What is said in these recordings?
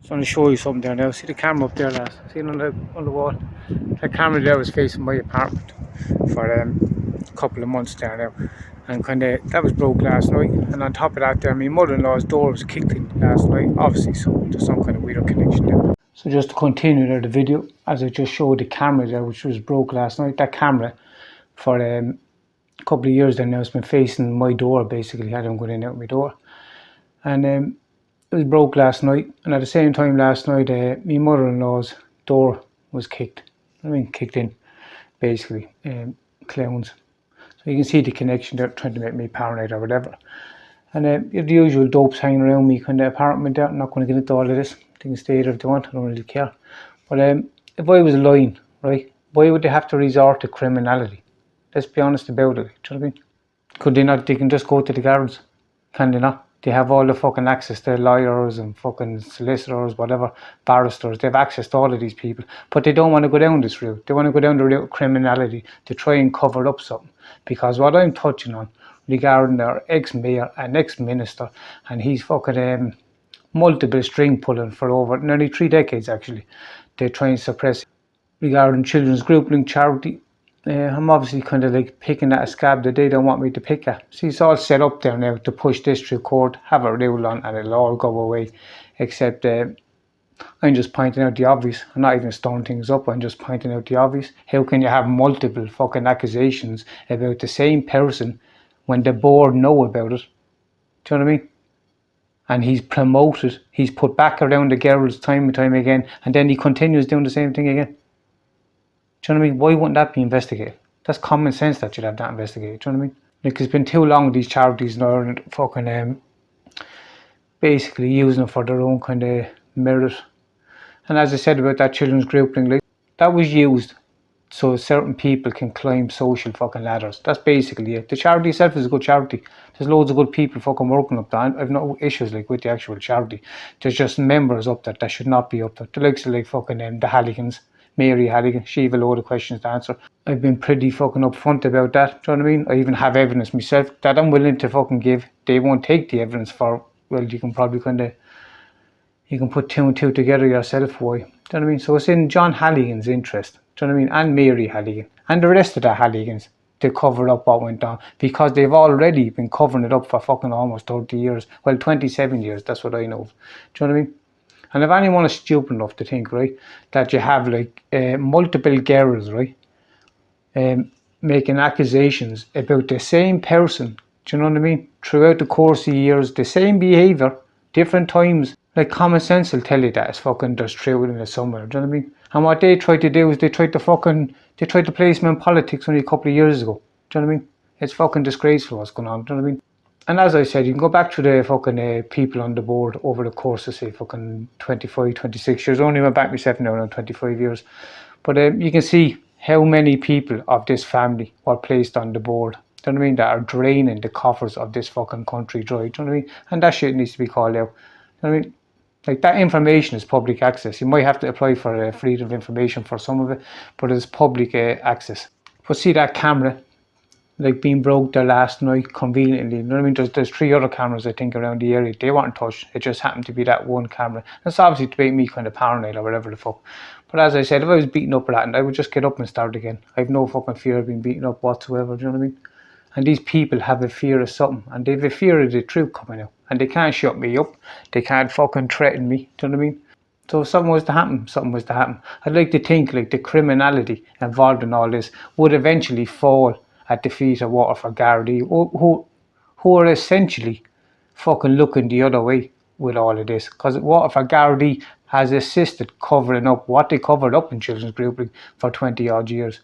So I'm going to show you something there now. See the camera up there, lads? See it on the wall? That camera there was facing my apartment for a couple of months there now. And that was broke last night. And on top of that there, my mother-in-law's door was kicked in last night. Obviously, so there's some kind of weird connection there. So just to continue there, the video, as I just showed the camera there, which was broke last night. That camera for a couple of years there now, it's been facing my door basically. I don't go in and out my door. And it was broke last night, and at the same time last night, my mother-in-law's door was kicked. Kicked in, basically. Clowns. So you can see the connection. They're trying to make me paranoid or whatever. And you have the usual dopes hanging around me kind of apartment there. I'm not going to get into all of this. They can stay there if they want. I don't really care. But if I was lying, right, why would they have to resort to criminality? Let's be honest about it. Do you know what I mean? Could they not? They can just go to the guards. Can they not? They have all the fucking access to lawyers and fucking solicitors, whatever, barristers. They have access to all of these people. But they don't want to go down this route. They want to go down the route of criminality to try and cover up something. Because what I'm touching on regarding our ex-mayor and ex-minister, and he's fucking multiple string pulling for over nearly 3 decades actually. They try and suppress regarding children's group link charity. I'm obviously kind of like picking at a scab that they don't want me to pick at. See, it's all set up there now to push this through court, have a rule on, and it'll all go away. Except I'm just pointing out the obvious. I'm not even stirring things up. I'm just pointing out the obvious. How can you have multiple fucking accusations about the same person when the board know about it? Do you know what I mean? And he's promoted, he's put back around the girls time and time again, and then he continues doing the same thing again. Do you know what I mean? Why wouldn't that be investigated? That's common sense that you'd have that investigated. Do you know what I mean? Like, it's been too long these charities in Ireland fucking basically using them for their own kind of merit. And as I said about that children's group thing, like, that was used so certain people can climb social fucking ladders. That's basically it. The charity itself is a good charity. There's loads of good people fucking working up there. I've no issues like with the actual charity. There's just members up there that should not be up there. The likes of like fucking the Halligans, Mary Halligan, she have a load of questions to answer. I've been pretty fucking upfront about that, do you know what I mean? I even have evidence myself that I'm willing to fucking give. They won't take the evidence for, well, you can probably you can put 2 and 2 together yourself, why? Do you know what I mean? So it's in John Halligan's interest, do you know what I mean? And Mary Halligan, and the rest of the Halligans, to cover up what went on, because they've already been covering it up for fucking almost 30 years. Well, 27 years, that's what I know of. Do you know what I mean? And if anyone is stupid enough to think, right, that you have like multiple girls, right, making accusations about the same person, do you know what I mean, throughout the course of years, the same behaviour, different times, like common sense will tell you that it's fucking, there's truth in it somewhere, do you know what I mean? And what they tried to do is they tried to place them in politics only a couple of years ago, do you know what I mean? It's fucking disgraceful what's going on, do you know what I mean? And as I said, you can go back to the fucking people on the board over the course of say fucking 25, 26 years. I only went back myself now around 25 years. But you can see how many people of this family were placed on the board. Do you know what I mean? That are draining the coffers of this fucking country dry. Do you know what I mean? And that shit needs to be called out. Do you know what I mean? Like, that information is public access. You might have to apply for freedom of information for some of it, but it's public access. But see that camera, like being broke there last night conveniently, you know what I mean? There's 3 other cameras I think around the area. They weren't touched. It just happened to be that one camera. That's obviously to make me kind of paranoid or whatever the fuck. But as I said, if I was beaten up or that, I would just get up and start again. I have no fucking fear of being beaten up whatsoever, do you know what I mean? And these people have a fear of something, and they have a fear of the truth coming out. And they can't shut me up. They can't fucking threaten me, do you know what I mean? So if something was to happen, something was to happen. I'd like to think like the criminality involved in all this would eventually fall at the feet of Waterford Gardaí, who are essentially fucking looking the other way with all of this. Because Waterford Gardaí has assisted covering up what they covered up in children's grouping for 20 odd years.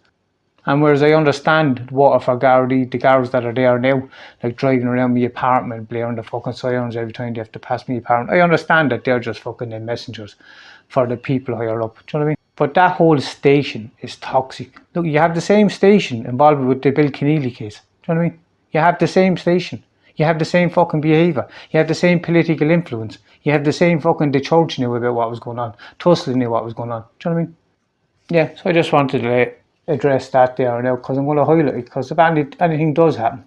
And whereas I understand Waterford Gardaí, the guards that are there now, like driving around my apartment, blaring the fucking sirens every time they have to pass me apartment, I understand that they're just fucking messengers for the people higher up. Do you know what I mean? But that whole station is toxic. Look, you have the same station involved with the Bill Keneally case. Do you know what I mean? You have the same station. You have the same fucking behaviour. You have the same political influence. You have the same fucking, the church knew about what was going on. Tussle knew what was going on. Do you know what I mean? Yeah, so I just wanted to address that there now, because I'm going to highlight it, because if anything does happen,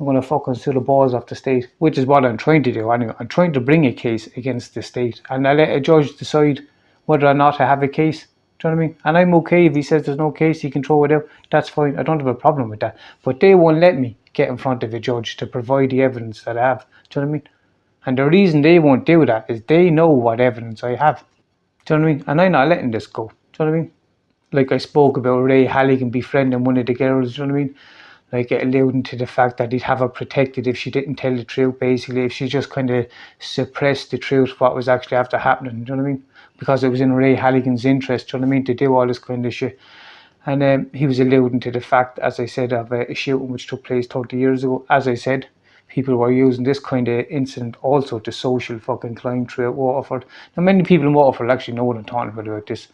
I'm going to fucking sue the balls off the state, which is what I'm trying to do anyway. I'm trying to bring a case against the state, and I let a judge decide whether or not I have a case. Do you know what I mean? And I'm okay if he says there's no case, he can throw it out. That's fine. I don't have a problem with that. But they won't let me get in front of a judge to provide the evidence that I have. Do you know what I mean? And the reason they won't do that is they know what evidence I have. Do you know what I mean? And I'm not letting this go. Do you know what I mean? Like I spoke about Ray Halligan befriending one of the girls. Do you know what I mean? Like alluding to the fact that he'd have her protected if she didn't tell the truth, basically, if she just kind of suppressed the truth, what was actually after happening, do you know what I mean? Because it was in Ray Halligan's interest, do you know what I mean, to do all this kind of shit. And he was alluding to the fact, as I said, of a shooting which took place 30 years ago. As I said, people were using this kind of incident also to social fucking climb throughout Waterford. Now, many people in Waterford actually know what I'm talking about this.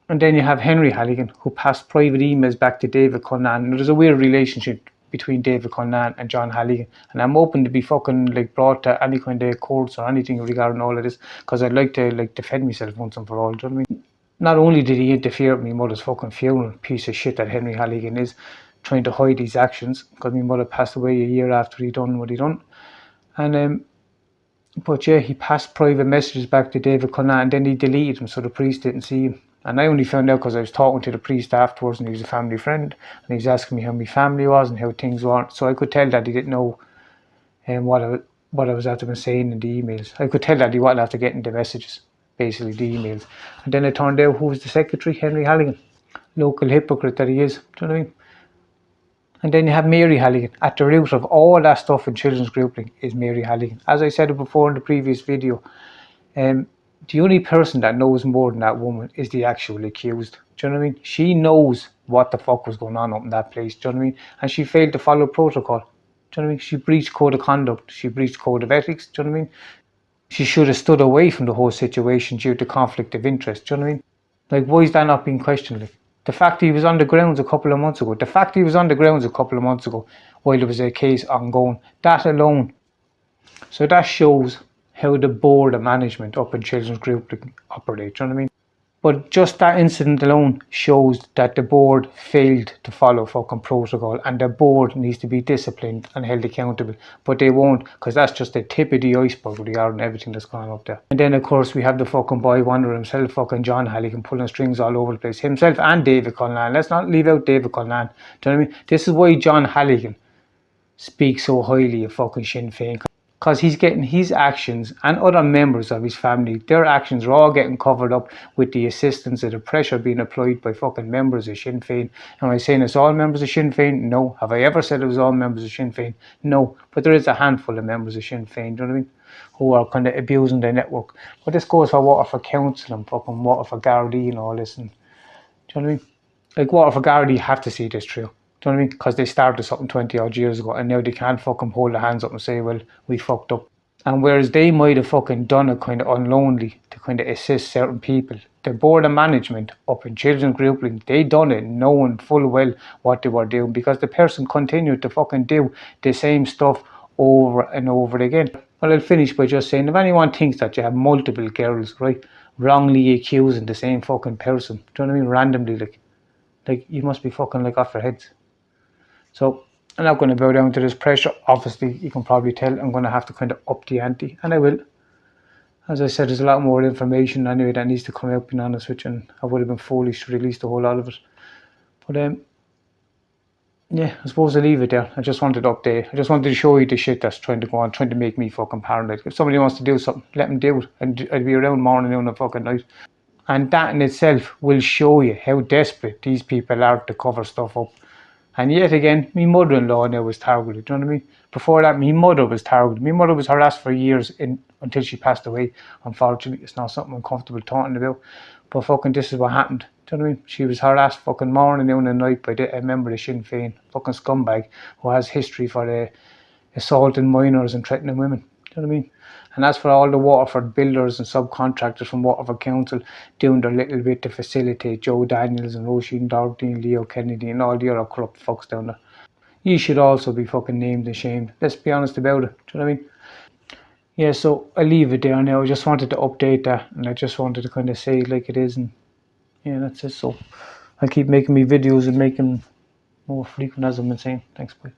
And then you have Henry Halligan, who passed private emails back to David Cullinane. There's a weird relationship between David Cullinane and John Halligan, and I'm open to be fucking like brought to any kind of courts or anything regarding all of this, because I'd like to like defend myself once and for all. Do you know what I mean? Not only did he interfere with my mother's fucking funeral, piece of shit that Henry Halligan is, trying to hide his actions, because my mother passed away a year after he done what he done, and but yeah, he passed private messages back to David Cullinane, and then he deleted them so the priest didn't see him. And I only found out because I was talking to the priest afterwards, and he was a family friend, and he was asking me how my family was and how things were. So I could tell that he didn't know what I was after been saying in the emails. I could tell that he wasn't after getting the messages, basically the emails. And then it turned out who was the secretary, Henry Halligan, local hypocrite that he is. Do you know what I mean? And then you have Mary Halligan. At the root of all that stuff in children's grouping is Mary Halligan. As I said before in the previous video, the only person that knows more than that woman is the actual accused. Do you know what I mean? She knows what the fuck was going on up in that place. Do you know what I mean? And she failed to follow protocol. Do you know what I mean? She breached code of conduct. She breached code of ethics. Do you know what I mean? She should have stood away from the whole situation due to conflict of interest. Do you know what I mean? Like, why is that not being questioned? Like, the fact he was on the grounds a couple of months ago, while there was a case ongoing, that alone. So that shows how the board of management up in children's group operate. Do you know what I mean? But just that incident alone shows that the board failed to follow fucking protocol, and the board needs to be disciplined and held accountable. But they won't, because that's just the tip of the iceberg regarding everything that's going on up there. And then of course we have the fucking boy wonder himself, fucking John Halligan, pulling strings all over the place. Himself and David Cullinane. Let's not leave out David Cullinane. Do you know what I mean? This is why John Halligan speaks so highly of fucking Sinn Féin. Because he's getting his actions and other members of his family, their actions are all getting covered up with the assistance of the pressure being applied by fucking members of Sinn Féin. Am I saying it's all members of Sinn Féin? No. Have I ever said it was all members of Sinn Féin? No. But there is a handful of members of Sinn Féin, do you know what I mean? Who are kind of abusing the network. But this goes for Waterford Council and fucking Waterford Gardaí and all this. And, do you know what I mean? Like, Waterford Gardaí have to see this through. Do you know what I mean? Because they started something 20 odd years ago, and now they can't fucking hold their hands up and say, well, we fucked up. And whereas they might have fucking done it kind of unlonely to kind of assist certain people, the board of management up in children's grouping, they done it knowing full well what they were doing, because the person continued to fucking do the same stuff over and over again. Well, I'll finish by just saying, if anyone thinks that you have multiple girls, right, wrongly accusing the same fucking person, do you know what I mean, randomly, like you must be fucking like off your heads. So I'm not going to bow down to this pressure. Obviously, you can probably tell I'm going to have to kind of up the ante, and I will. As I said, there's a lot more information anyway that needs to come out, being honest with you, and I would have been foolish to release the whole lot of it. But yeah, I suppose I'll leave it there. I just wanted to update. I just wanted to show you the shit that's trying to go on, trying to make me fucking paranoid. If somebody wants to do something, let them do it. And I'd be around morning, noon, and fucking night. And that in itself will show you how desperate these people are to cover stuff up. And yet again, my mother-in-law now was targeted. Do you know what I mean? Before that, my mother was targeted. My mother was harassed for years until she passed away. Unfortunately, it's not something I'm comfortable talking about. But fucking this is what happened. Do you know what I mean? She was harassed fucking morning, noon and night by a member of Sinn Féin, fucking scumbag, who has history for assaulting minors and threatening women. Do you know what I mean? And that's for all the Waterford builders and subcontractors from Waterford Council doing their little bit to facilitate Joe Daniels and Roisin Doherty and Leo Kennedy and all the other corrupt fucks down there. You should also be fucking named and shamed. Let's be honest about it. Do you know what I mean? Yeah, so I leave it there now. I just wanted to update that, and I just wanted to kind of say it like it is, and yeah, that's it. So I'll keep making me videos and making more frequent, as I've been saying. Thanks, bye.